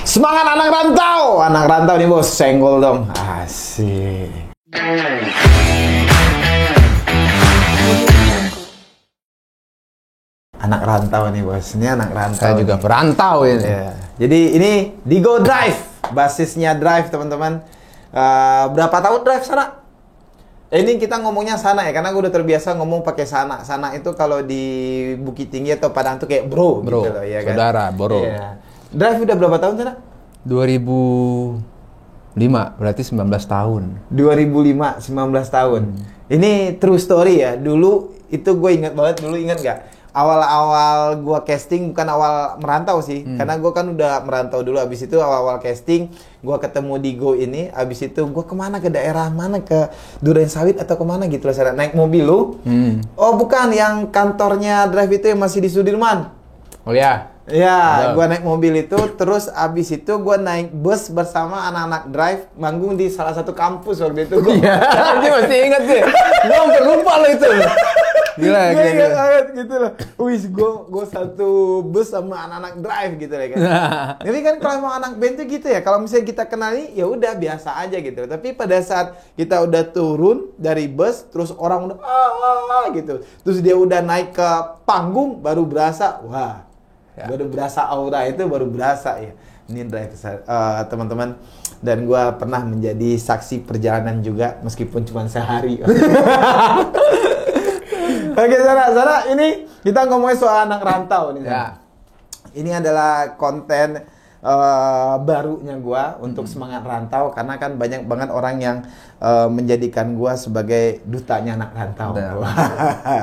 Semangat anak rantau! Anak rantau nih bos, senggol dong. Asik. Anak rantau nih bos, ini anak rantau. Saya juga merantau ini. Ya. Jadi ini di Go Drive, basisnya Drive teman-teman. Berapa tahun Drive sana? Ini kita ngomongnya sana ya, karena gue udah terbiasa ngomong pakai sana. Sana itu kalau di Bukit Tinggi atau Padang tuh kayak bro gitu loh, ya kan? Saudara, bro. Iya. Drive udah berapa tahun sana? 2005, berarti 19 tahun. 2005, 19 tahun. Ini true story ya. Dulu itu gue ingat banget, ingat gak? Awal-awal gue casting, bukan awal merantau sih. Karena gue kan udah merantau dulu. Abis itu awal-awal casting, gue ketemu di Go ini. Abis itu gue kemana? Ke daerah mana? Ke Durensawit atau kemana gitu lah. Naik mobil lu. Oh bukan, yang kantornya Drive itu yang masih di Sudirman. Oh ya? Ya, gue naik mobil itu, terus abis itu gue naik bus bersama anak-anak Drive, manggung di salah satu kampus waktu itu. Iya, dia masih ingat sih. Gue hampir lupa lo itu. Gila. Ingat banget gitu loh. Wih, gue satu bus sama anak-anak Drive gitu ya kan. Jadi kan kalau emang anak band tuh gitu ya, kalau misalnya kita kenali, ya udah biasa aja gitu. Tapi pada saat kita udah turun dari bus, terus orang udah gitu, terus dia udah naik ke panggung, baru berasa, wah. Ya. Baru berasa aura itu baru berasa ya. Ini Drive teman-teman, dan gue pernah menjadi saksi perjalanan juga meskipun cuma sehari. Oke, Zara, ini kita ngomongin soal anak rantau nih. Ya. Ini adalah konten barunya gue untuk semangat rantau, karena kan banyak banget orang yang menjadikan gue sebagai dutanya anak rantau.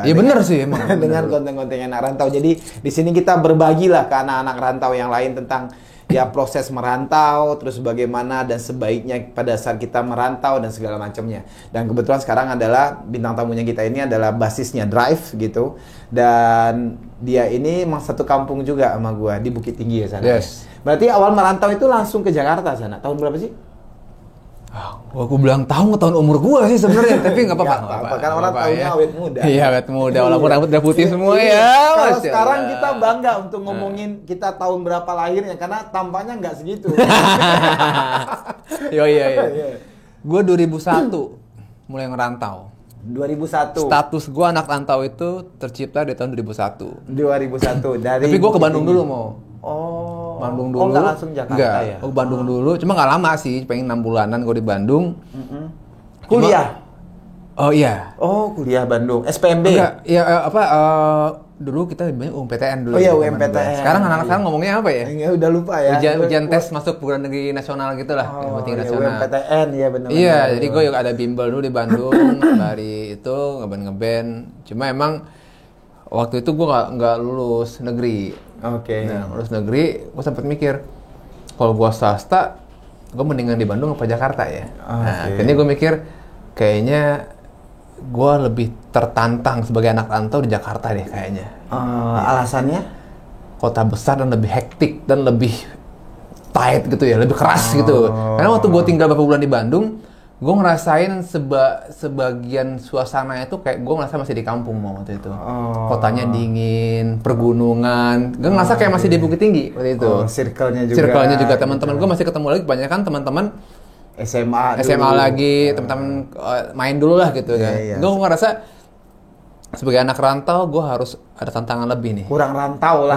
Iya bener sih emang. Dengan konten-konten anak rantau. Jadi di sini kita berbagi lah ke anak-anak rantau yang lain tentang ya proses merantau, terus bagaimana dan sebaiknya pada saat kita merantau dan segala macamnya. Dan kebetulan sekarang adalah bintang tamunya kita ini adalah basisnya Drive gitu. Dan dia ini emang satu kampung juga sama gua di Bukit Tinggi ya sana. Yes. Berarti awal merantau itu langsung ke Jakarta sana. Tahun berapa sih? Aku bilang tahun umur gua sih sebenarnya, tapi nggak apa-apa. Kan orang tahunya awet muda. Iya, awet muda, walaupun rambut udah putih semua ya. Kalau sekarang kita bangga untuk ngomongin kita tahun berapa lahirnya, karena tampaknya nggak segitu. Iya. Gua 2001 mulai ngerantau. 2001. Status gua anak rantau itu tercipta di tahun 2001. 2001 dari. Tapi gua ke Bandung dulu mau. Oh. Bandung dulu. Oh, nggak langsung Jakarta ya? Oh, Bandung dulu. Cuma nggak lama sih, pengen 6 bulanan gue di Bandung. Kuliah? Oh iya. Oh, kuliah Bandung. SPMB? Enggak, ya dulu kita banyak UMPTN dulu. Oh iya, zaman UMPTN. gue. Sekarang anak-anak sekarang ngomongnya apa ya? Enggak, udah lupa ya. Ujian tes masuk perguruan negeri nasional gitu lah. Oh, iya, nasional. UMPTN, ya benar. Iya, jadi gue juga ada bimbel dulu di Bandung. Dari itu ngeband. Cuma emang waktu itu gue nggak lulus negeri. Oke. Nah, lulus negeri, gue sempat mikir, kalau gue swasta, gue mendingan di Bandung apa Jakarta ya? Nah, akhirnya gue mikir, kayaknya gue lebih tertantang sebagai anak rantau di Jakarta deh kayaknya. Alasannya? Kota besar dan lebih hektik dan lebih tight gitu ya, lebih keras gitu. Karena waktu gue tinggal beberapa bulan di Bandung, gue ngerasain sebagian suasananya tuh kayak gue ngerasa masih di kampung waktu itu. Kotanya dingin, pergunungan. Gue ngerasa kayak masih di Bukit Tinggi waktu itu. Circle-nya juga. Teman-teman gue masih ketemu lagi, kebanyakan teman-teman SMA lagi, teman-teman main dulu lah gitu kan. Iya. Gue ngerasa sebagai anak rantau, gue harus ada tantangan lebih nih. Kurang rantau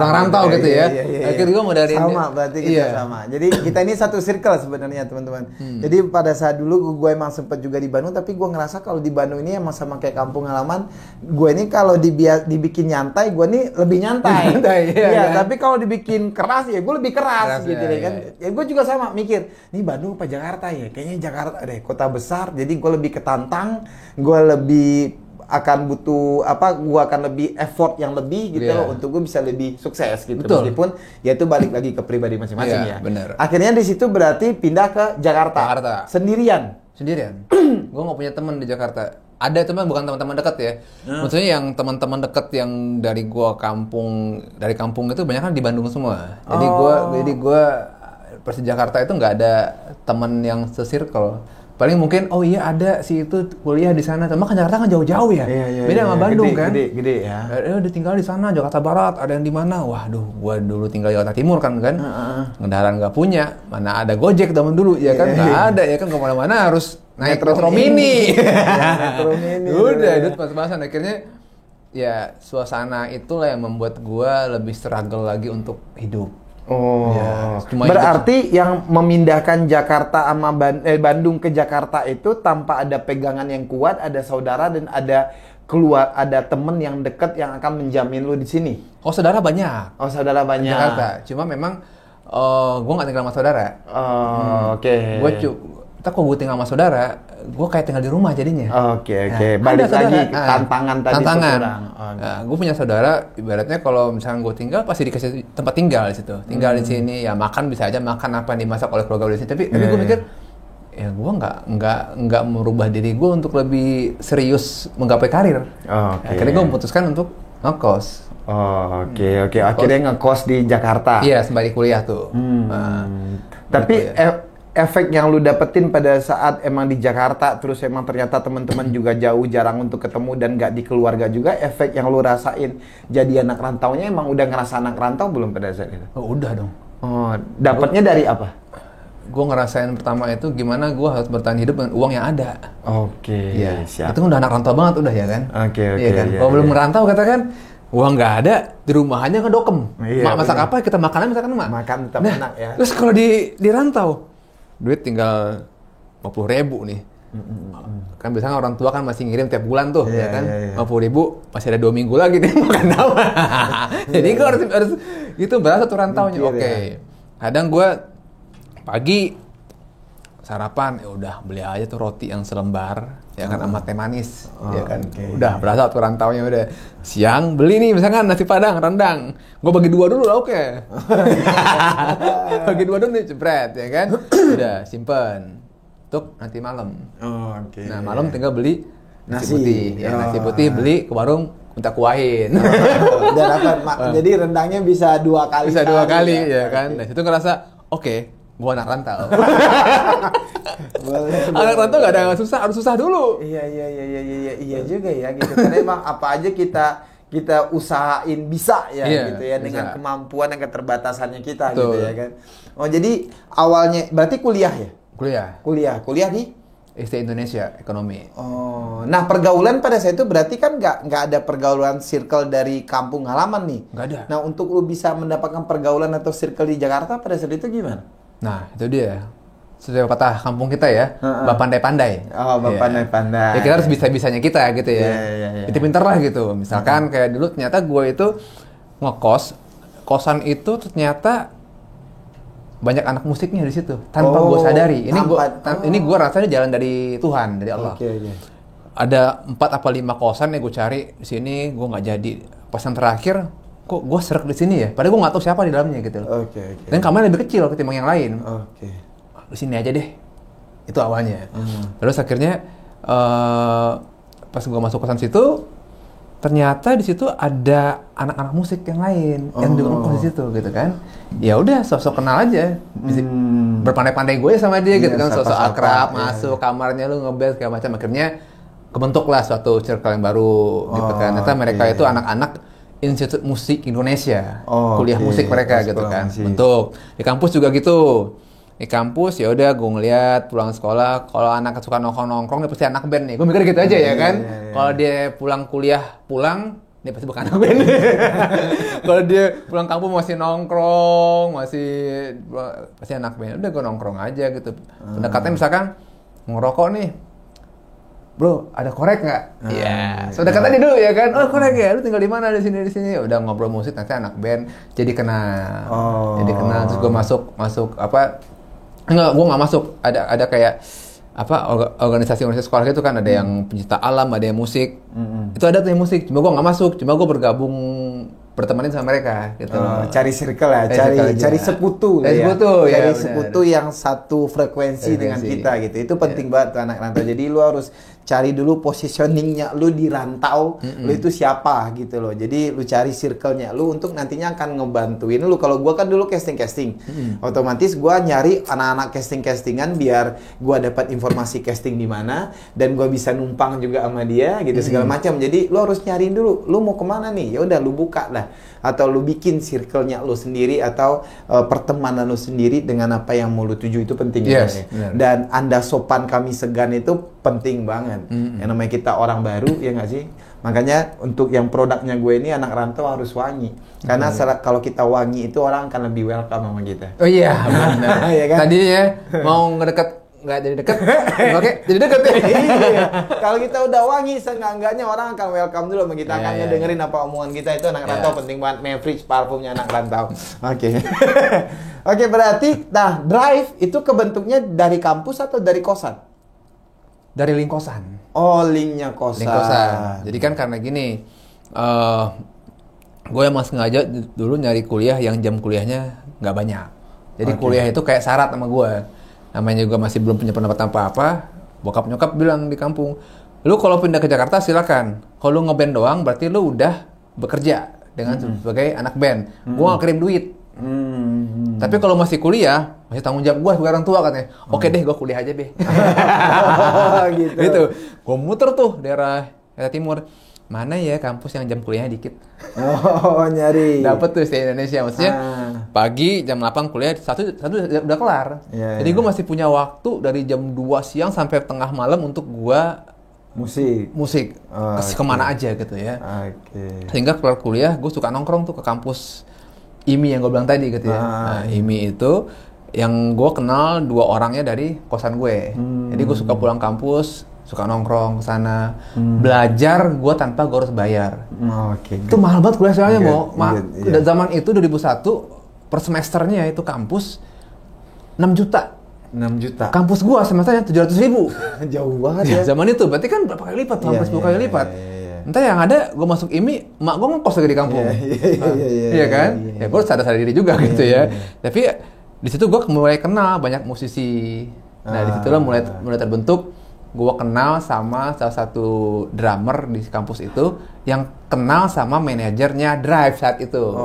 gitu ya. Iya. Akhirnya gue mau dari sama, berarti kita sama. Jadi kita ini satu circle sebenarnya teman-teman. Jadi pada saat dulu gue emang sempet juga di Bandung, tapi gue ngerasa kalau di Bandung ini emang sama kayak kampung halaman. Gue ini kalau dibikin nyantai, gue ini lebih nyantai. Iya, kan? Tapi kalau dibikin keras ya gue lebih keras gitu ya kan. Ya gue juga sama mikir, nih Bandung apa Jakarta ya? Kayaknya Jakarta deh, kota besar. Jadi gue lebih ketantang, gue lebih akan butuh gua akan lebih effort yang lebih gitu loh untuk gue bisa lebih sukses gitu. Betul. Meskipun ya itu balik lagi ke pribadi masing-masing ya. Bener. Akhirnya di situ berarti pindah ke Jakarta. Sendirian. Gue nggak punya teman di Jakarta. Ada teman, bukan teman-teman dekat ya. Maksudnya yang teman-teman dekat yang dari kampung itu banyak kan di Bandung semua. Jadi gue pas di Jakarta itu nggak ada teman yang se-circle. Paling mungkin oh iya ada si itu kuliah di sana. Cuma kan Jakarta kan jauh-jauh ya. Beda sama Bandung kan. Gede ya. Udah tinggal di sana Jakarta Barat, ada yang di mana? Waduh, gua dulu tinggal Jakarta Timur kan. Kendaraan nggak punya. Mana ada Gojek zaman dulu ya kan? Nggak ada ya kan, kemana-mana harus naik Metro Mini. Metro Mini. Udah itu pas-pasan akhirnya ya suasana itulah yang membuat gua lebih struggle lagi untuk hidup. Oh, ya, berarti yang memindahkan Jakarta sama Bandung ke Jakarta itu tanpa ada pegangan yang kuat, ada saudara dan ada temen yang dekat yang akan menjamin lu di sini. Oh, saudara banyak. Oh, saudara banyak. Jakarta. Cuma memang gue nggak tinggal sama saudara. Oke. Kalau gue tinggal sama saudara, gue kayak tinggal di rumah jadinya. Oke. Balik lagi tantangan tadi. Gue punya saudara, ibaratnya kalau misalnya gue tinggal pasti dikasih tempat tinggal di situ. Tinggal di sini, ya makan bisa aja makan apa yang dimasak oleh keluarga di sini. Tapi gue mikir, ya gue nggak merubah diri gue untuk lebih serius menggapai karir. Akhirnya gue memutuskan untuk ngekos. Oke. Akhirnya ngekos di Jakarta. Iya, sembari kuliah tuh. Tapi efek yang lu dapetin pada saat emang di Jakarta, terus emang ternyata teman-teman juga jauh, jarang untuk ketemu dan nggak di keluarga juga, efek yang lu rasain jadi anak rantaunya emang udah ngerasa anak rantau belum pada saat itu? Oh, udah dong. Dapatnya dari apa? Gue ngerasain pertama itu gimana gue harus bertahan hidup dengan uang yang ada. Iya, siap. Itu udah anak rantau banget udah ya kan? Iya kan? Kalau belum merantau katakan uang nggak ada, di rumah aja ngedokem. Mak masak apa, kita makan mak. Makan tetap enak ya. Terus kalau di rantau, duit tinggal 50.000 nih. Kan biasanya orang tua kan masih ngirim tiap bulan tuh, ya kan? 50.000 masih ada 2 minggu lagi nih makan apa. Jadi gue harus itu berasa tuh rantaunya. Kadang gue pagi sarapan, ya udah beli aja tuh roti yang selembar, ya kan, sama teh manis, ya kan. Udah berasa tuh rantaunya udah. Siang beli nih misalkan nasi padang, rendang. Gue bagi 2 dulu lah, bagi 2 dulu nih, jebret, ya kan. Udah simpen untuk nanti malam. Nah malam tinggal beli nasi putih, nasi putih beli ke warung minta kuahin. Dan jadi rendangnya bisa 2 kali. Bisa 2 kali, ya kan. Nah situ ngerasa gua anak rantau. Anak rantau nggak ada susah, harus susah dulu. Iya juga ya gitu. Karena emang apa aja kita usahain bisa ya gitu ya, dengan kemampuan dan keterbatasannya kita. Betul. Gitu ya kan. Oh jadi awalnya berarti kuliah ya? Kuliah di SD Indonesia Ekonomi. Nah pergaulan pada saat itu berarti kan nggak ada pergaulan circle dari kampung halaman nih. Nggak ada. Nah untuk lu bisa mendapatkan pergaulan atau circle di Jakarta pada saat itu gimana? Nah itu dia. Sudah patah kampung kita ya, bapandai-pandai. Bapandai-pandai. Ya kita harus bisa-bisanya kita gitu ya. Itu pinter lah gitu. Misalkan kayak dulu ternyata gue itu kosan itu ternyata banyak anak musiknya di situ tanpa gue sadari. Ini gue rasanya jalan dari Tuhan, dari Allah. Ada 4 apa 5 kosan yang gue cari di sini, gue nggak jadi. Pas yang terakhir, kok gue serak di sini ya? Padahal gue nggak tahu siapa di dalamnya gitu. Dan kamarnya lebih kecil ketimbang yang lain. Di sini aja deh. Itu awalnya. Terus akhirnya pas gue masuk kosan situ, ternyata di situ ada anak-anak musik yang lain yang juga ngekos di situ gitu kan. Ya udah sosok kenal aja. Berpandai-pandai gue sama dia gitu kan, sosok akrab, masuk kamarnya lu ngeband segala macam. Akhirnya kebentuklah suatu circle yang baru gitu kan. Ternyata mereka itu anak-anak Institut Musik Indonesia. Kuliah musik mereka gitu kan. Bentuk. Di kampus juga gitu. Di kampus ya udah gue ngeliat pulang sekolah, kalau anak suka nongkrong dia pasti anak band nih. Gue mikir gitu aja ya kan. Kalau dia pulang kuliah dia pasti bukan anak band. Kalau dia pulang kampung masih nongkrong, pasti anak band. Udah gue nongkrong aja gitu. Pendekatannya misalkan ngerokok nih, bro, ada korek nggak? Iya. So dekat aja dulu ya kan. Oh korek ya, lu tinggal di mana? Di sini. Udah ngobrol musik, nanti anak band jadi kenal. Jadi kenal. Terus gue masuk apa? Enggak, gue nggak masuk. Ada kayak organisasi sekolah gitu kan, ada yang pencinta alam, ada yang musik. Itu ada tuh yang musik. Cuma gue nggak masuk. Cuma gue bertemanin sama mereka gitu. Cari circle ya, cari sekutu. Cari sekutu yang satu frekuensi dengan kita gitu. Itu penting banget tuh anak rantau. Jadi lu harus cari dulu positioningnya lu di rantau, lu itu siapa gitu loh. Jadi lu cari circle-nya lu untuk nantinya akan ngebantuin lu. Kalau gua kan dulu casting, otomatis gua nyari anak-anak castingan biar gua dapat informasi casting di mana dan gua bisa numpang juga sama dia gitu segala macam. Jadi lu harus nyariin dulu, lu mau kemana nih? Ya udah lu buka lah, atau lu bikin circle-nya lu sendiri atau pertemanan lu sendiri dengan apa yang mau lu tuju, itu penting. Yes, dan Anda sopan kami segan itu penting banget. Yang namanya kita orang baru, ya nggak sih? Makanya untuk yang produknya gue ini anak rantau harus wangi. Karena kalau kita wangi itu orang akan lebih welcome sama kita. Oh iya, benar. Ya kan? Tadinya mau ngedeket nggak jadi deket, oke jadi deket ya. Iya. Kalau kita udah wangi, seenggak-enggaknya orang akan welcome dulu sama kita, akan ngedengerin apa omongan kita. Itu anak rantau penting banget. Mavericks parfumnya anak rantau. Oke. Oke, berarti nah Drive itu kebentuknya dari kampus atau dari kosan? Dari link kosan. Oh, linknya kosan. Link kosan. Jadi kan karena gini, gue emang sengaja dulu nyari kuliah yang jam kuliahnya nggak banyak. Jadi kuliah itu kayak syarat sama gue. Namanya juga masih belum punya pendapatan apa-apa. Bokap nyokap bilang di kampung, lu kalau pindah ke Jakarta silakan. Kalau lu ngeband doang berarti lu udah bekerja dengan sebagai anak band. Gua nggak kirim duit. Tapi kalau masih kuliah, masih tanggung jawab gua sebagai orang tua katanya. Oke deh, gua kuliah aja deh. Gitu. Gua muter tuh daerah timur. Mana ya kampus yang jam kuliahnya dikit? Oh, nyari. Dapet tuh di Indonesia, maksudnya pagi jam 8 kuliah, satu udah kelar. Jadi gue masih punya waktu dari jam 2 siang sampai tengah malam untuk gue musik. Kemana aja gitu ya. Sehingga kelar kuliah gue suka nongkrong tuh ke kampus IMI yang gue bilang tadi gitu ya. Nah, IMI itu yang gue kenal 2 orangnya dari kosan gue. Jadi gue suka pulang kampus, suka nongkrong ke sana, belajar gue tanpa gue harus bayar. Itu mahal banget kuliah soalnya, zaman itu 2001 per semesternya itu kampus 6 juta. 6 juta. Kampus gue semesternya 700.000. Jauh banget ya. Zaman itu berarti kan berapa kali lipat, hampir 10 kali lipat. Entah yang ada gue masuk IMI, mak gue ngekos lagi di kampung. Iya kan? Ya gue sadar diri juga gitu ya. Tapi di situ gue mulai kenal banyak musisi. Nah di situlah mulai terbentuk. Gue kenal sama salah satu drummer di kampus itu yang kenal sama manajernya Drive saat itu.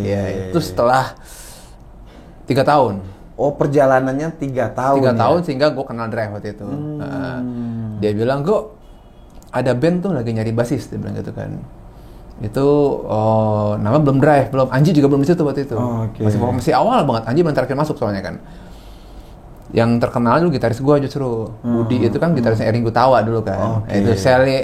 Ya, itu setelah 3 tahun. Oh, perjalanannya 3 tahun. 3 tahun sehingga gue kenal Drive waktu itu. Dia bilang, gue ada band tuh lagi nyari basis, dia bilang gitu kan. Itu nama belum Drive, belum. Anji juga belum di situ waktu itu. Masih awal banget. Anji belum terakhir masuk soalnya kan. Yang terkenal dulu gitaris gue justru. Budi itu kan gitarisnya Ering Gutawa dulu kan. Itu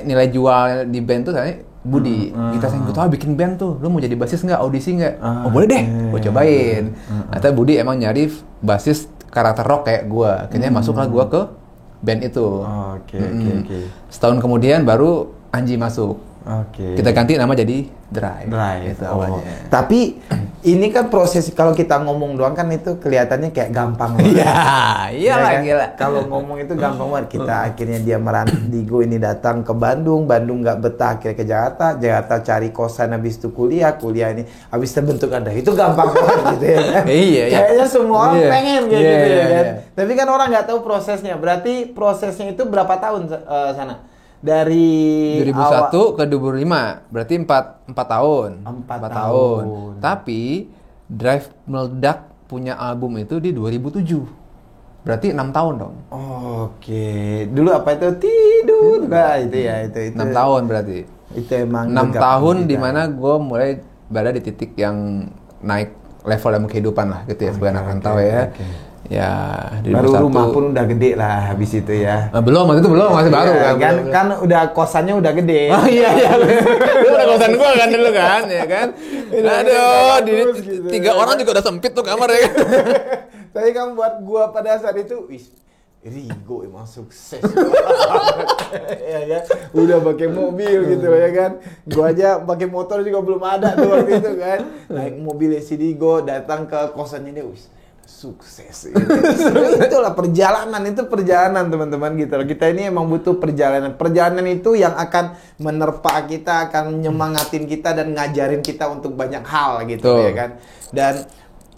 nilai jual di band tuh saya Budi. Gitaris Ering Gutawa bikin band tuh. Lu mau jadi basis nggak? Audisi nggak? Oh boleh deh, gue cobain. Ternyata Budi emang nyari basis karakter rock kayak gue. Akhirnya masuklah gue ke band itu. Setahun kemudian baru Anji masuk. Kita ganti nama jadi Drive. Itu awalnya. Tapi ini kan proses, kalau kita ngomong doang kan itu kelihatannya kayak gampang banget. Iyalah gila. Kalau ngomong itu gampang banget. Kita akhirnya dia Digo ini datang ke Bandung nggak betah, akhirnya ke Jakarta cari kosan, habis itu kuliah ini, habis terbentuk Anda. Itu gampang banget gitu ya kan. Kayaknya semua orang pengen kayak gitu ya kan. Tapi kan orang nggak tahu prosesnya. Berarti prosesnya itu berapa tahun sana? Dari 2001 ke 2005, berarti 4 tahun. 4 tahun. Tapi Drive meledak punya album itu di 2007. Berarti 6 tahun dong. Dulu apa itu? Tidur. Nah, itu 6 tahun berarti. Itu emang 6 tahun di mana gue mulai berada di titik yang naik level dalam kehidupan lah gitu ya, sebagai anak rantau ya. Ya, baru rumah pun udah gede lah habis itu ya. Belum, waktu itu belum, masih baru kan. Kan udah kosannya udah gede. Oh iya. Lu udah kosan gua kan dulu kan, ya kan. Aduh, gitu, 3 orang juga udah sempit tuh kamar ya kan. Tapi kan buat gua pada saat itu, Rigo emang sukses. Ya kan? Udah pakai mobil gitu ya kan. Gua aja pakai motor juga belum ada tuh waktu itu kan. Naik mobil si Rigo datang ke kosannya dia, sukses. Itulah perjalanan teman-teman gitu. Kita ini emang butuh perjalanan itu yang akan menerpa kita, akan nyemangatin kita dan ngajarin kita untuk banyak hal gitu ya kan. Dan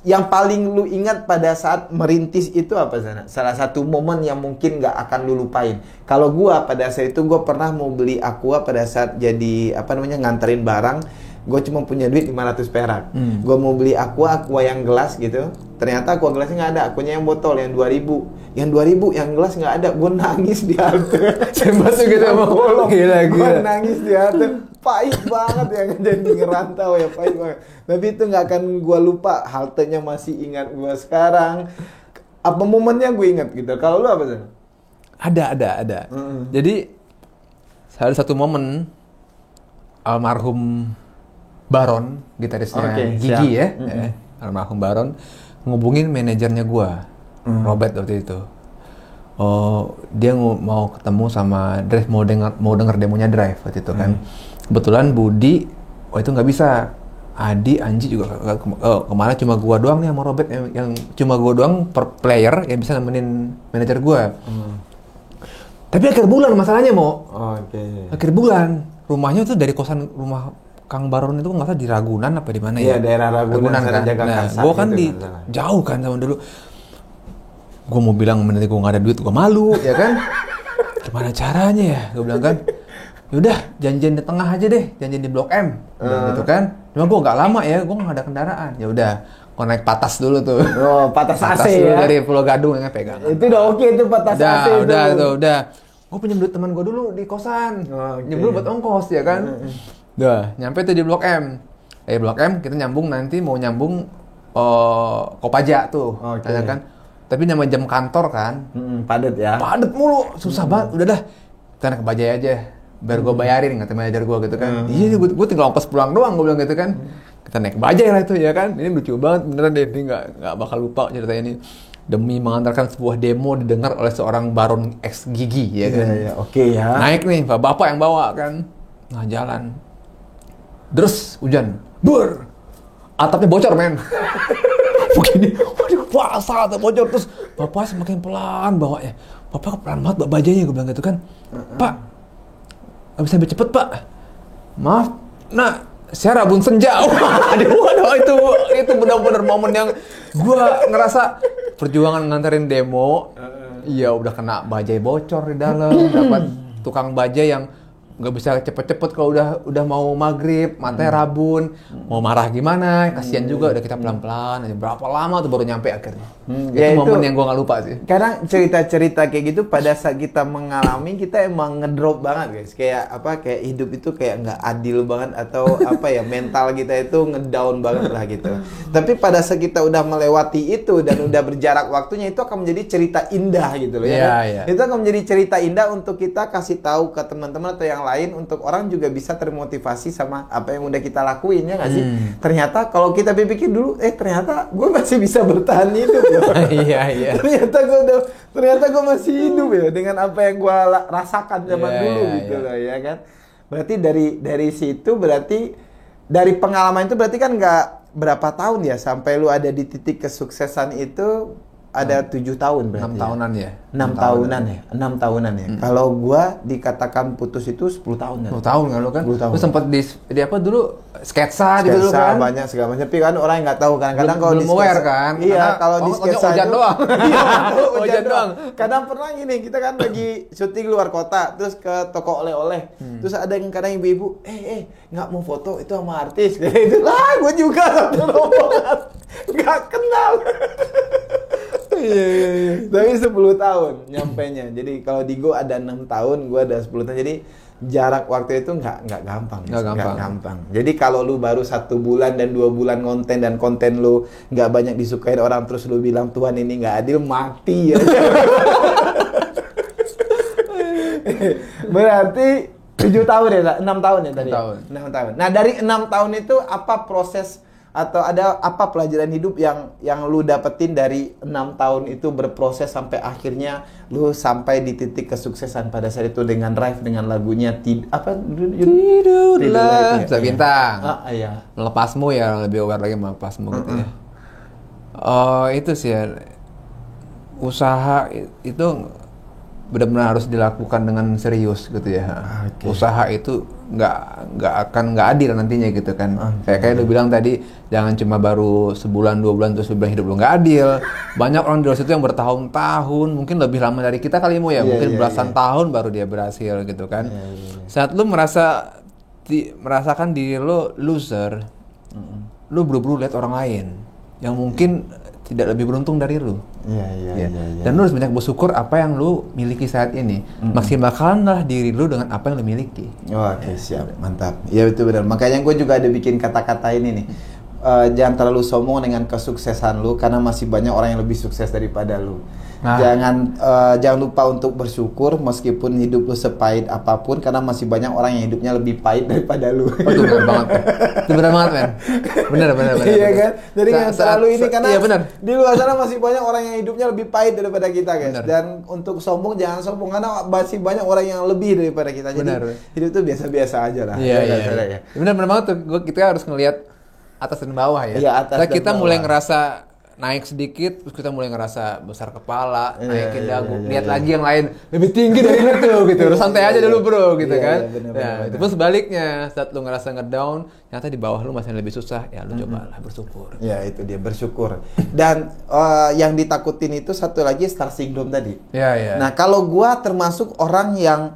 yang paling lu ingat pada saat merintis itu apa sana? Salah satu momen yang mungkin nggak akan lu lupain. Kalau gua pada saat itu gua pernah mau beli aqua pada saat jadi nganterin barang. Gue cuma punya duit 500 perak. Gue mau beli aqua yang gelas gitu. Ternyata aqua gelasnya nggak ada. Aquanya yang botol yang 2000. Yang 2000 yang gelas nggak ada. Gue nangis di halte. Hebat tuh gitu emang. Gila. Gue nangis di halte. Pahit banget ya jadi ngerantau ya, pahit banget. Tapi itu nggak akan gue lupa. Haltenya masih ingat gue sekarang. Apa momennya gue ingat gitu. Kalau lu apa sih? Ada. Jadi ada satu momen almarhum Baron, gitarisnya Gigi ya, almarhum Baron, ngubungin manajernya gua, Robert waktu itu. Oh, dia mau ketemu sama Drive, mau denger demonya Drive waktu itu kan. Kebetulan Budi, itu nggak bisa. Adi, Anji juga kemana, cuma gua doang nih sama Robert yang cuma gua doang per player yang bisa nemenin manajer gua. Tapi akhir bulan masalahnya akhir bulan rumahnya tuh dari kosan rumah Kang Baron itu nggak tahu di Ragunan apa di mana ya? Iya, daerah Ragunan kan. Nah, gue kan gitu, jauh kan sama dulu. Gue mau bilang menurut gue nggak ada duit, gue malu, ya kan? Gimana caranya ya? Gue bilang kan, yaudah janjian di tengah aja deh, janjian di Blok M, gitu kan? Cuma gue nggak lama ya, gue nggak ada kendaraan. Ya udah, gue naik patas dulu tuh. Oh, patas AC dulu ya? Dari Pulau Gadung yang pegangan. Itu udah oke itu patas AC. Udah. Gue pinjam duit teman gue dulu di kosan, pinjam dulu buat ongkos ya kan? Udah, nyampe tuh di Blok M. Dari Blok M kita nyambung Kopaja tuh, ya kan. Tapi nama jam kantor kan, padet ya. Padet mulu, susah banget. Udah dah, kita naik ke Bajai aja. Biar gue bayarin, kata manajer gue gitu kan. Iya, gue tinggal ongkos pulang doang, gue bilang gitu kan. Kita naik ke Bajai lah itu ya kan. Ini lucu banget, beneran deh. Ini nggak bakal lupa cerita ini. Demi mengantarkan sebuah demo didengar oleh seorang Baron X Gigi, ya kan. Iya, oke ya. Naik nih, bapak yang bawa kan. Nah, jalan. Terus hujan, atapnya bocor men. Begini, waduh basah, atap bocor. Terus bapak semakin pelan bawanya. Bapak pelan banget bawa bajanya, gue bilang gitu kan. Pak, nggak bisa lebih cepet pak. Maaf, nah saya rabun senja. Waduh, itu benar-benar momen yang gue ngerasa perjuangan nganterin demo. Iya udah kena bajai bocor di dalam, dapat tukang bajai yang nggak bisa cepet-cepet kalau udah mau maghrib, matanya rabun, mau marah gimana, kasihan juga, udah kita pelan-pelan, berapa lama tuh baru nyampe akhirnya. Itu momen yang gue nggak lupa sih. Karena cerita-cerita kayak gitu pada saat kita mengalami, kita emang ngedrop banget guys, kayak hidup itu kayak nggak adil banget atau mental kita itu ngedown banget lah gitu. Tapi pada saat kita udah melewati itu dan udah berjarak waktunya, itu akan menjadi cerita indah gitu loh ya. Itu akan menjadi cerita indah untuk kita kasih tahu ke teman-teman atau yang lain, untuk orang juga bisa termotivasi sama apa yang udah kita lakuin, ya nggak sih? Ternyata kalau kita pikir dulu, ternyata gue masih bisa bertahan hidup loh. Iya. ternyata gue masih hidup ya dengan apa yang gue rasakan zaman dulu gitu loh ya kan. Berarti dari situ, berarti dari pengalaman itu berarti kan nggak berapa tahun ya sampai lu ada di titik kesuksesan itu. Ada 7 tahun berarti. 6 tahunan ya? 6 tahunan ya. Kalau gua dikatakan putus itu 10 tahun. 10 tahun kan lu kan? 10 tahun. Lu sempat di apa dulu? Sketsa gitu kan? Banyak segala macam. Tapi kan orang yang nggak tahu kadang-kadang kalau di sketsa. Aware kan? Iya, kalau di sketsa hujan doang. Iya, hujan doang. Kadang pernah gini, kita kan lagi syuting luar kota, terus ke toko oleh-oleh. Terus ada yang kadang ibu-ibu, nggak mau foto itu sama artis. Itu lah, gua juga satu rombongan. Nggak kenal. Iya. Tapi 10 tahun nyampenya. Jadi kalau di Go ada 6 tahun, gua ada 10 tahun. Jadi jarak waktu itu nggak gampang. Nggak gampang. Jadi kalau lu baru 1 bulan dan 2 bulan konten dan konten lu nggak banyak disukai orang, terus lu bilang Tuhan ini nggak adil, mati ya. Berarti 7 tahun ya, 6 tahun ya tadi. 6 tahun. Nah, dari 6 tahun itu apa proses atau ada apa pelajaran hidup yang lu dapetin dari 6 tahun itu berproses sampai akhirnya lu sampai di titik kesuksesan pada saat itu dengan Drive, dengan lagunya Tidurlah Bintang. Iya. Melepasmu ya, lebih aware lagi melepasmu gitu ya. Itu sih ya, usaha itu benar-benar harus dilakukan dengan serius gitu ya. Okay. Usaha itu nggak adil nantinya gitu kan. Kayak lu bilang tadi, jangan cuma baru sebulan 2 bulan terus bilang hidup lu nggak adil. Banyak orang di luar situ yang bertahun-tahun, mungkin lebih lama dari kita kali ya, mungkin belasan tahun baru dia berhasil gitu kan. Saat lu merasakan diri lu loser, lu buru-buru lihat orang lain yang mungkin tidak lebih beruntung dari lu. Iya. Dan lu harus banyak bersyukur apa yang lu miliki saat ini. Maksimalkanlah diri lu dengan apa yang lu miliki. Oke, siap, mantap. Iya itu benar. Makanya gue juga ada bikin kata-kata ini nih. Jangan terlalu sombong dengan kesuksesan lu karena masih banyak orang yang lebih sukses daripada lu. Jangan lupa untuk bersyukur meskipun hidup lu sepahit apapun karena masih banyak orang yang hidupnya lebih pahit daripada lu. Itu benar banget. Itu benar banget, men. Benar. Iya kan? Jadi jangan terlalu ini karena iya, benar. Di luar sana masih banyak orang yang hidupnya lebih pahit daripada kita, guys. Benar. Dan untuk sombong jangan sombong karena masih banyak orang yang lebih daripada kita. Jadi hidup tuh biasa-biasa aja lah. Iya. Benar banget tuh. Kita harus ngelihat atas dan bawah ya. Iya, atas dan kita bawah. mulai ngerasa naik sedikit, terus kita mulai ngerasa besar kepala, naikin dagu, lihat lagi yang lain lebih tinggi dari lu gitu. Lu santai aja dulu bro, gitu kan. Bener. Itu pun sebaliknya, saat lu ngerasa ngedown, ternyata di bawah lu masih lebih susah, ya lu cobalah bersyukur. Ya itu dia, bersyukur. Dan yang ditakutin itu satu lagi star syndrome tadi. Iya. Nah kalau gua termasuk orang yang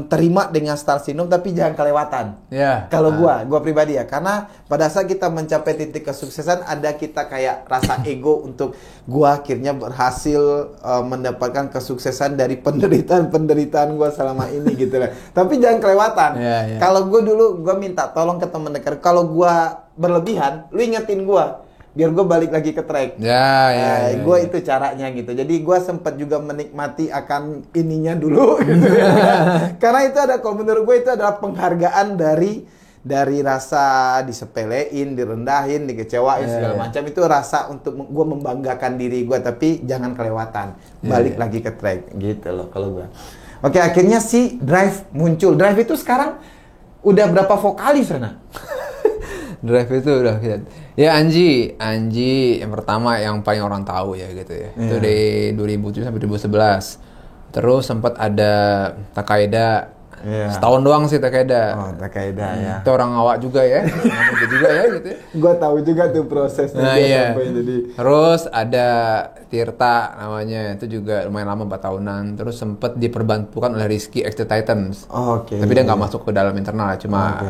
terima dengan star syndrome tapi jangan kelewatan. Kalau gua pribadi ya, karena pada saat kita mencapai titik kesuksesan ada kita kayak rasa ego untuk gua akhirnya berhasil mendapatkan kesuksesan dari penderitaan gua selama ini gitu lah. Tapi jangan kelewatan. Kalau gua minta tolong ke teman dekat, kalau gua berlebihan, lu ingetin gua biar gue balik lagi ke track. Gue itu caranya gitu. Jadi gue sempat juga menikmati akan ininya dulu. Karena itu kalau menurut gue itu adalah penghargaan dari rasa disepelein, direndahin, dikecewain segala macam. Itu rasa untuk gue membanggakan diri gue. Tapi jangan kelewatan. Balik lagi ke track gitu loh kalau gue. Oke, akhirnya si Drive muncul. Drive itu sekarang udah berapa vokalis, Rena? Drive itu udah ya Anji yang pertama yang paling orang tahu ya gitu ya. Itu dari 2007 sampai 2011. Terus sempat ada Takeda. Setahun doang sih Takeda. Takeda ya. Itu orang awak juga ya. Namanya juga ya gitu. Gua tahu juga tuh prosesnya sampai jadi. Terus ada Tirta namanya, itu juga lumayan lama 4 tahunan. Terus sempat diperbantukan oleh Rizky X The Titans. Tapi dia nggak masuk ke dalam internal, cuma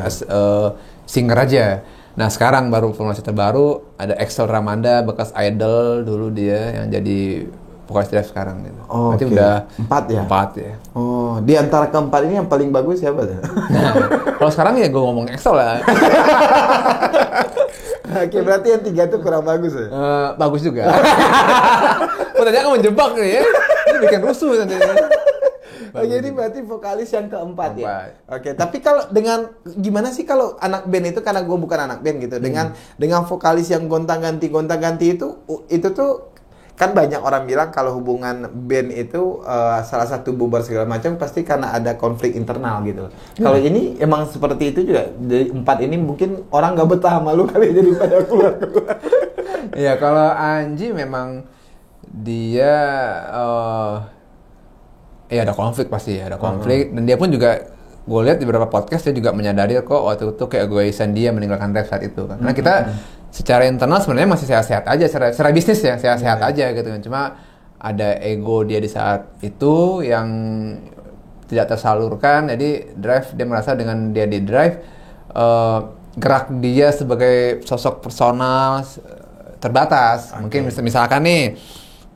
singer aja. Nah sekarang baru formasi terbaru ada Excel Ramanda, bekas Idol dulu dia yang jadi vokalis Drive sekarang gitu. Berarti udah 4 ya. Di antara keempat ini yang paling bagus siapa tuh? Nah, kalau sekarang ya gue ngomong Excel lah. Oke, berarti yang 3 itu kurang bagus ya? Bagus juga. Pertanyaan kamu menjebak nih ya. Ini bikin rusuh nanti. Jadi berarti vokalis yang keempat ya. Oke, tapi kalau gimana sih kalau anak band itu, karena gue bukan anak band gitu, dengan vokalis yang gonta-ganti itu tuh kan banyak orang bilang kalau hubungan band itu salah satu bubar segala macam pasti karena ada konflik internal gitu. Kalau ini emang seperti itu juga. Dari 4 ini mungkin orang nggak betah sama lu kali jadi pada keluar. Iya, kalau Anji memang dia ada konflik, pasti ada konflik. Dan dia pun juga, gue lihat di beberapa podcast dia juga menyadari kok waktu itu kayak egoisan dia meninggalkan Drive saat itu kan. Karena kita secara internal sebenarnya masih sehat-sehat aja, secara bisnis ya sehat-sehat aja gitu kan. Cuma ada ego dia di saat itu yang tidak tersalurkan. Jadi Drive, dia merasa dengan dia di Drive, gerak dia sebagai sosok personal terbatas. Mungkin misalkan nih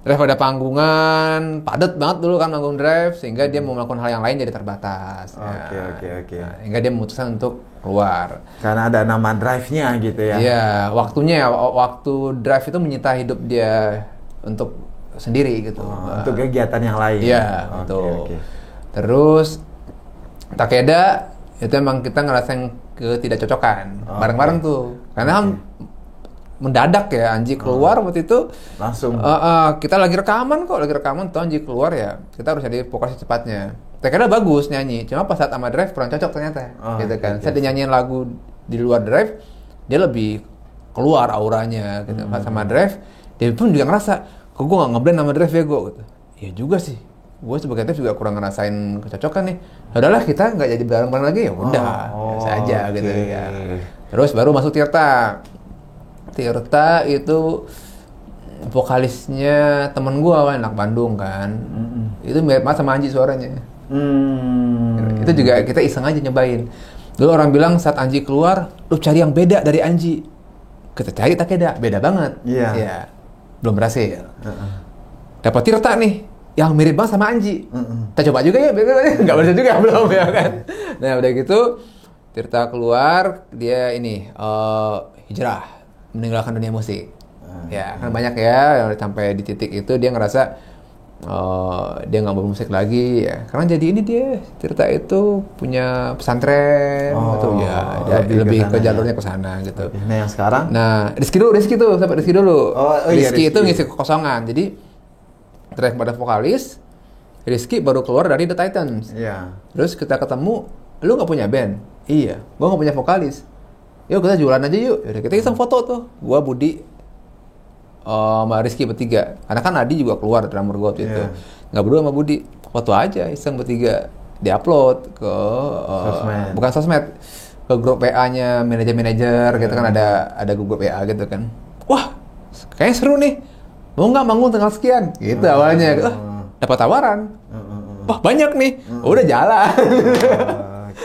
Drive ada panggungan, padat banget dulu kan manggung Drive, sehingga dia mau melakukan hal yang lain jadi terbatas. Oke. Sehingga dia memutuskan untuk keluar. Karena ada nama Drive-nya gitu ya. Iya, waktu Drive itu menyita hidup dia untuk sendiri gitu. Untuk kegiatan yang lain. Iya, betul. Terus Takeda itu emang kita ngerasain ketidakcocokan bareng-bareng tuh. Karena mendadak ya Anji keluar waktu itu langsung kita lagi rekaman tuh Anji keluar ya, kita harus jadi vokalis cepatnya. Takeda bagus nyanyi, cuma pas saat sama Drive kurang cocok ternyata gitu kan. Saya dinyanyiin lagu di luar Drive dia lebih keluar auranya gitu. Pas sama Drive dia pun juga ngerasa kok gue nggak ngeblend sama Drive ya gue gitu. Iya juga sih gue sebagai kreatif juga kurang ngerasain kecocokan nih. Udahlah kita nggak jadi bareng-bareng lagi, ya udah biasa aja gitu ya. Terus baru masuk Tirta. Tirta itu vokalisnya temen gue anak Bandung kan. Itu mirip banget sama Anji suaranya. Itu juga kita iseng aja nyobain. Dulu orang bilang saat Anji keluar, lu cari yang beda dari Anji. Kita cari Takeda, beda banget. Ya, belum berhasil. Dapat Tirta nih, yang mirip banget sama Anji. Kita coba juga ya, nggak berhasil juga belum ya kan. Nah udah gitu, Tirta keluar, dia ini hijrah, meninggalkan dunia musik. Ya kan banyak ya yang sampai di titik itu dia ngerasa dia nggak mau musik lagi ya. Karena jadi ini dia Tirta itu punya pesantren gitu ya. Dia lebih ke jalurnya ke sana gitu. Nah yang sekarang? Nah Rizky tuh, sampai Rizky dulu. Rizky itu ngisi kekosongan. Jadi track pada vokalis, Rizky baru keluar dari The Titans. Iya. Terus kita ketemu, lu nggak punya band? Iya. Gua nggak punya vokalis. Yuk kita jualan aja yuk. Yaudah, kita iseng foto tuh. Gua Budi, Mbak Rizky bertiga. Karena kan Adi juga keluar drummer gue waktu itu. Nggak berdua sama Budi. Foto aja iseng bertiga. Diupload ke bukan sosmed, ke grup PA-nya manajer-manajer gitu kan, ada grup PA gitu kan. Wah, kayaknya seru nih. Mau nggak manggung tanggal sekian? Gitu awalnya. Dapat tawaran. Wah banyak nih. Udah jalan.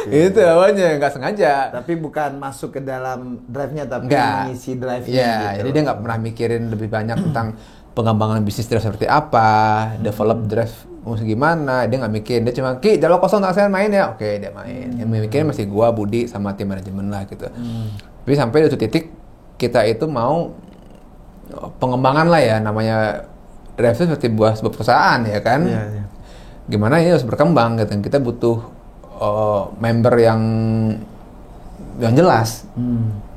Itu awalnya nggak sengaja. Tapi bukan masuk ke dalam drive-nya, tapi mengisi drive-nya. Iya, gitu. jadi dia nggak pernah mikirin lebih banyak tentang pengembangan bisnis drive seperti apa, develop drive musik gimana. Dia nggak mikirin. Dia cuma jadwal kosong tak saya main ya. Oke, dia main. Yang mikirin masih gua, Budi, sama tim manajemen lah gitu. Tapi sampai di suatu titik kita itu mau pengembangan lah ya, namanya drive itu seperti sebuah perusahaan ya kan. Gimana ini harus berkembang gitu. Kita butuh member yang jelas.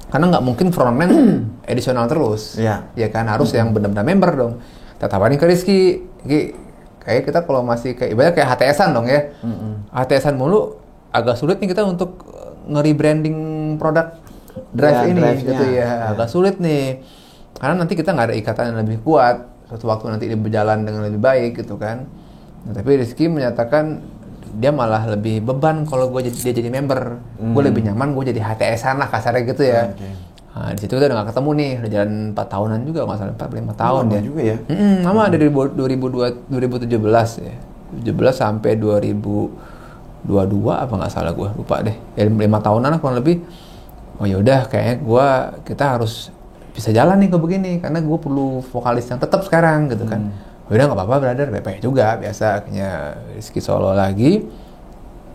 Karena nggak mungkin frontman edisional terus. Ya kan harus yang benar-benar member dong. Kita tawarin ke Rizky, kayak kita kalau masih kayak ibaratnya kayak HTS-an dong ya. HTS-an mulu agak sulit nih kita untuk nge-rebranding produk drive ini gitu ya. Agak sulit nih. Karena nanti kita nggak ada ikatan yang lebih kuat. Suatu waktu nanti dia berjalan dengan lebih baik gitu kan. Nah, tapi Rizky menyatakan dia malah lebih beban kalau dia jadi member. Gue lebih nyaman gue jadi HTS-an lah kasarnya gitu ya. Nah, di situ kita udah gak ketemu nih, udah jalan 4 tahunan juga, nggak salah 4-5 tahun ya. Juga ya. Lama dari 2017 ya. 17 sampai 2022 apa nggak salah gue lupa deh. Ya 5 tahunan lah kurang lebih. Oh yaudah kayaknya kita harus bisa jalan nih ke begini karena gue perlu vokalis yang tetap sekarang gitu kan. Udah nggak apa-apa brother, BP juga biasa. Akhirnya Rizky solo lagi,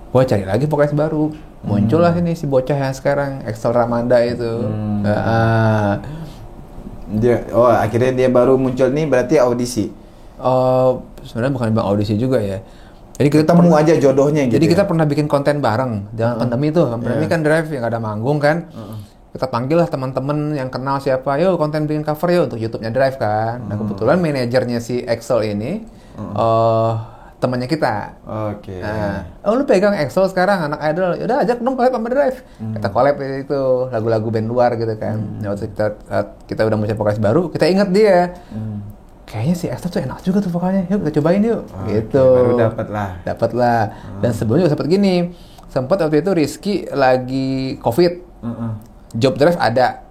gue cari lagi vokalis baru. Muncullah ini si bocah yang sekarang Excel Ramanda itu. Akhirnya dia baru muncul nih, berarti audisi. Sebenarnya bukan bang audisi juga ya. Jadi kita ketemu aja jodohnya gitu. Jadi kita pernah bikin konten bareng jangan pandemi tuh. Pandemi kan drive yang ada manggung kan. Kita panggil lah teman-teman yang kenal siapa, yuk konten bikin cover yuk untuk YouTube-nya Drive kan. Nah kebetulan manajernya si Excel ini temannya kita. Lu pegang Excel sekarang anak idol, yaudah ajak dong collab sama Drive. Kita collab itu lagu-lagu band luar gitu kan. Waktu kita udah mau vokalis baru, kita ingat dia. Kayaknya si Excel tuh enak juga tuh vokalnya, yuk kita cobain yuk. Gitu. Baru dapat lah. Dan sebelumnya juga sempat gini, sempat waktu itu Rizky lagi COVID. Job drive ada,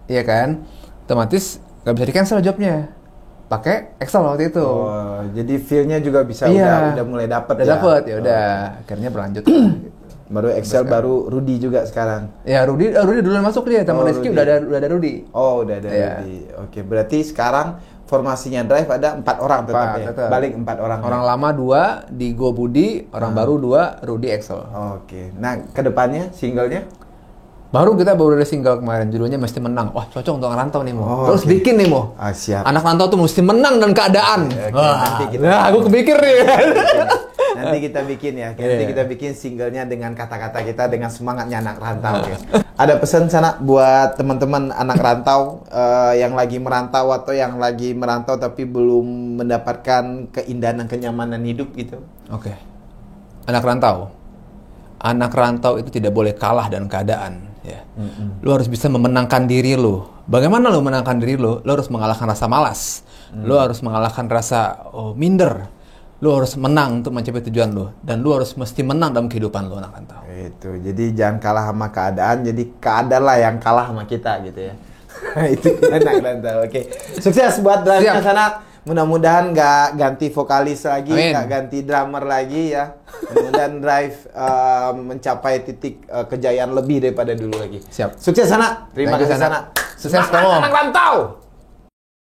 iya kan? Otomatis nggak bisa di cancel jobnya, pakai Excel waktu itu. Jadi feel-nya juga bisa udah mulai dapat. Ya udah, akhirnya berlanjut. Baru Excel, baru Rudy juga sekarang. Ya Rudy duluan masuk dia, teman Rizky udah ada Rudy. Udah ada Rudy. Oke, berarti sekarang formasinya Drive ada 4 orang tetap. Balik 4 orang. Orang lama 2, Digo Budi, orang baru 2, Rudy Excel. Oke. Nah, kedepannya singlenya? Baru ada single kemarin, judulnya Mesti Menang. Wah, cocok untuk rantau nih, Mo. Terus bikin nih, Mo. Siap. Anak rantau tuh mesti menang dan keadaan. Aku kepikir nih. Nanti kita bikin ya. Nanti kita bikin singlenya dengan kata-kata kita, dengan semangatnya anak rantau. Ada pesan sana buat teman-teman anak rantau yang lagi merantau atau yang lagi merantau tapi belum mendapatkan keindahan dan kenyamanan hidup gitu. Oke. Anak rantau itu tidak boleh kalah dengan keadaan. Ya. Lu harus bisa memenangkan diri lu. Bagaimana lu menangkan diri lu? Lu harus mengalahkan rasa malas. Lu harus mengalahkan rasa minder. Lu harus menang untuk mencapai tujuan lu, dan lu harus mesti menang dalam kehidupan lu, anak rantau. Itu. Jadi jangan kalah sama keadaan, jadi keadaan lah yang kalah sama kita gitu ya. Itu anak rantau. Oke. Sukses buat drive-nya sana. Mudah-mudahan nggak ganti vokalis lagi, nggak ganti drummer lagi ya. Mudah-mudahan drive mencapai titik kejayaan lebih daripada dulu lagi. Siap. Sukses sana. Terima kasih sana. Sukses kamu. Anak rantau.